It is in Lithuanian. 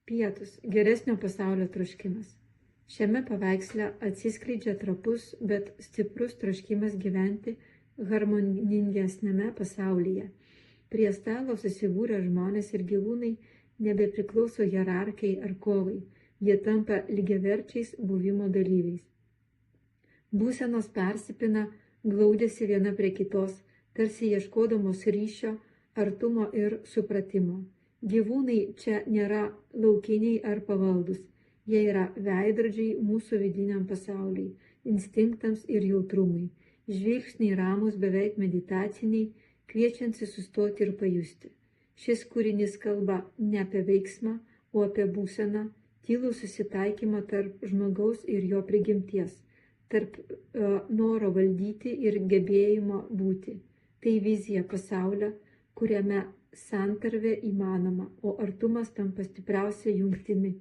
Pietūs – geresnio pasaulio troškimas. Šiame paveiksle atsiskleidžia trapus, bet stiprus troškimas gyventi harmoningesniame pasaulyje. Prie stalo susibūrę žmonės ir gyvūnai nebepriklauso hierarchijai ar kovai, jie tampa lygiaverčiais buvimo dalyviais. Būsenos persipina, glaudėsi viena prie kitos, tarsi ieškodamos ryšio, artumo ir supratimo. Gyvūnai čia nėra laukiniai ar pavaldus, jie yra veidrodžiai mūsų vidiniam pasauliui, instinktams ir jautrumui, žvilgsniai ramus beveik meditaciniai, kviečiantis sustoti ir pajusti. Šis kūrinys kalba ne apie veiksmą, o apie būseną, tylų susitaikymą tarp žmogaus ir jo prigimties, tarp noro valdyti ir gebėjimo būti. Tai vizija pasaulio, kuriame santarvė įmanoma, o artumas tampa stipriausia jungtimi.